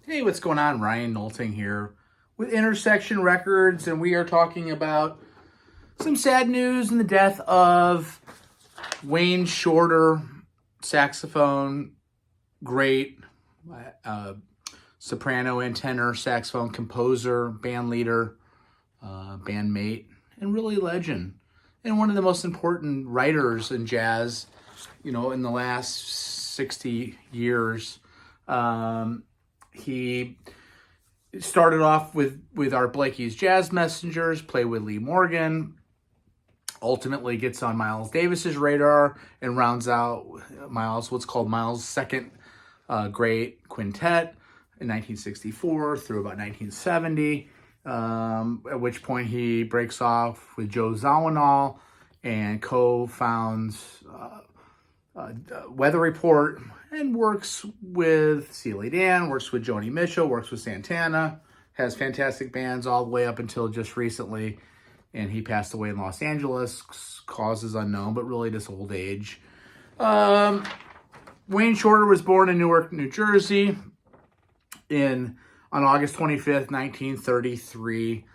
Hey, what's going on? Ryan Nolting here with Intersection Records, and we are talking about some sad news in the death of Wayne Shorter, saxophone great, uh, soprano and tenor saxophone composer, band leader, bandmate, and really legend. And one of the most important writers in jazz, in the last 60 years. He started off with Art Blakey's Jazz Messengers, played with Lee Morgan, ultimately gets on Miles Davis's radar and rounds out what's called Miles' second great quintet in 1964 through about 1970, at which point he breaks off with Joe Zawinul and co-founds Weather Report and works with Steely Dan, works with Joni Mitchell, works with Santana, has fantastic bands all the way up until just recently, and he passed away in Los Angeles. Causes unknown, but really just old age. Wayne Shorter was born in Newark, New Jersey on August 25th, 1933.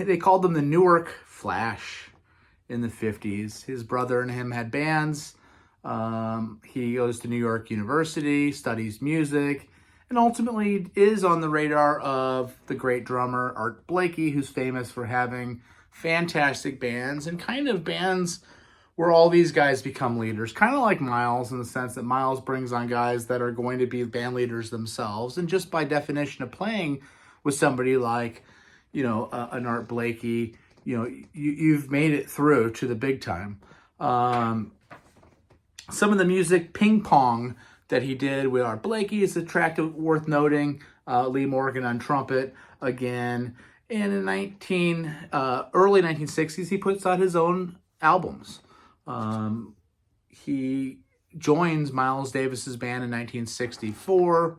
They called them the Newark Flash in the 50s. His brother and him had bands. He goes to New York University, studies music, and ultimately is on the radar of the great drummer Art Blakey, who's famous for having fantastic bands and kind of bands where all these guys become leaders, kind of like Miles in the sense that Miles brings on guys that are going to be band leaders themselves. And just by definition of playing with somebody like, an Art Blakey, you've made it through to the big time. Some of the music Ping Pong that he did with Art Blakey is attractive, worth noting. Lee Morgan on trumpet again. And in early 1960s, he puts out his own albums. He joins Miles Davis's band in 1964,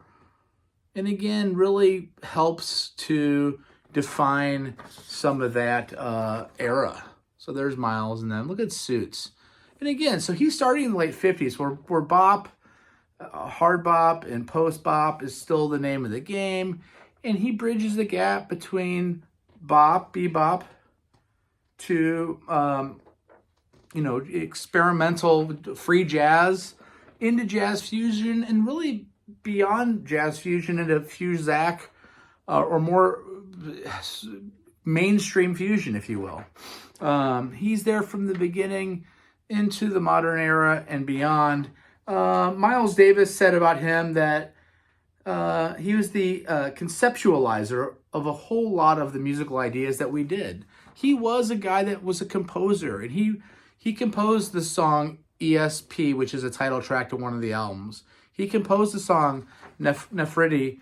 and again really helps to define some of that era. So there's Miles, and then look at Suits. And again, so he's starting in the late 50s where bop, hard bop, and post bop is still the name of the game. And he bridges the gap between bop, bebop, to, experimental free jazz into jazz fusion, and really beyond jazz fusion into Fuzak, or more mainstream fusion, if you will. He's there from the beginning into the modern era and beyond. Miles Davis said about him that he was the conceptualizer of a whole lot of the musical ideas that we did. He was a guy that was a composer, and he composed the song ESP, which is a title track to one of the albums. He composed the song Nefertiti,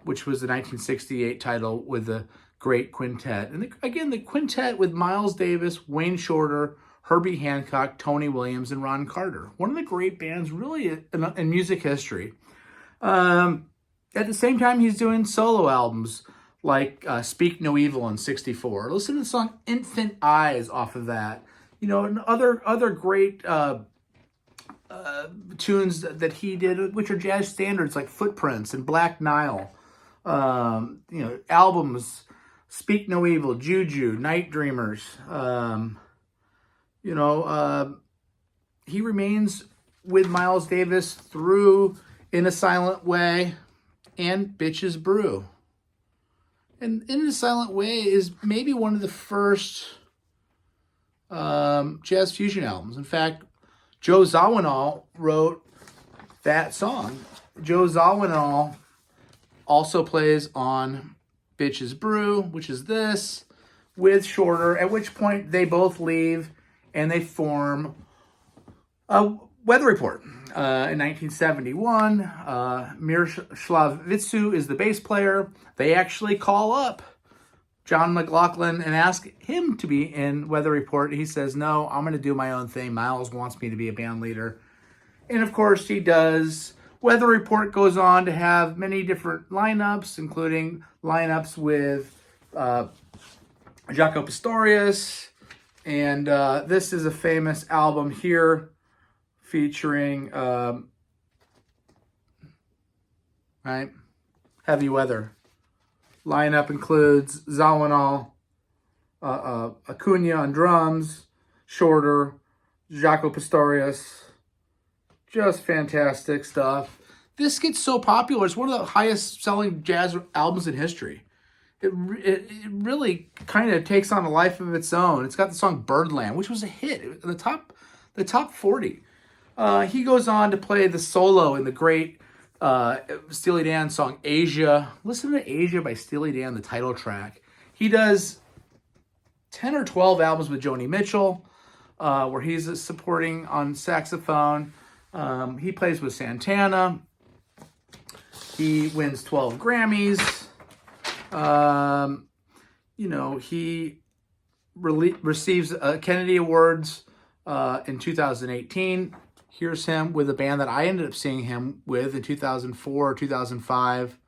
which was the 1968 title with the great quintet. And again, the quintet with Miles Davis, Wayne Shorter, Herbie Hancock, Tony Williams, and Ron Carter. One of the great bands really in music history. At the same time, he's doing solo albums like Speak No Evil in 64. Listen to the song Infant Eyes off of that. And other great tunes that he did, which are jazz standards like Footprints and Black Nile. Albums, Speak No Evil, Juju, Night Dreamers. He remains with Miles Davis through In a Silent Way and Bitches Brew. And In a Silent Way is maybe one of the first jazz fusion albums. In fact, Joe Zawinul wrote that song. Joe Zawinul also plays on Bitches Brew, which is this, with Shorter, at which point they both leave and they form a Weather Report. In 1971, Miroslav Vitsu is the bass player. They actually call up John McLaughlin and ask him to be in Weather Report. He says, no, I'm going to do my own thing. Miles wants me to be a band leader. And of course he does. Weather Report goes on to have many different lineups, including lineups with Jaco Pastorius. And this is a famous album here featuring, right, Heavy Weather. Lineup includes Zawinul, Acuna on drums, Shorter, Jaco Pastorius. Just fantastic stuff. This gets so popular. It's one of the highest selling jazz albums in history. It really kind of takes on a life of its own. It's got the song Birdland, which was a hit in the top 40. He goes on to play the solo in the great Steely Dan song Asia. Listen to Asia by Steely Dan, the title track. He does 10 or 12 albums with Joni Mitchell, where he's supporting on saxophone. He plays with Santana. He wins 12 Grammys. He receives Kennedy Awards in 2018. Here's him with a band that I ended up seeing him with in 2004 or 2005.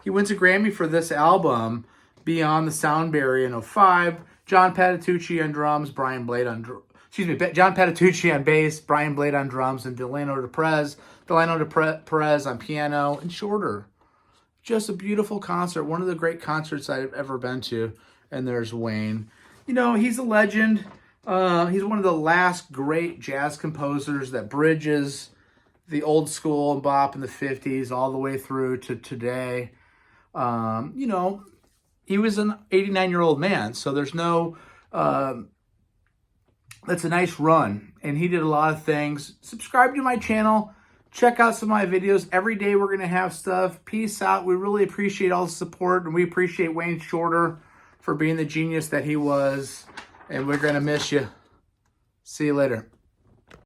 He wins a Grammy for this album, Beyond the Sound Barrier, in 2005. John Patitucci on drums, John Patitucci on bass, Brian Blade on drums, and Delano de Perez on piano, and Shorter. Just a beautiful concert. One of the great concerts I've ever been to. And there's Wayne. He's a legend. He's one of the last great jazz composers that bridges the old school and bop in the 50s all the way through to today. He was an 89-year-old man, so there's no... that's a nice run. And he did a lot of things. Subscribe to my channel. Check out some of my videos. Every day we're going to have stuff. Peace out. We really appreciate all the support, and we appreciate Wayne Shorter for being the genius that he was. And we're going to miss you. See you later.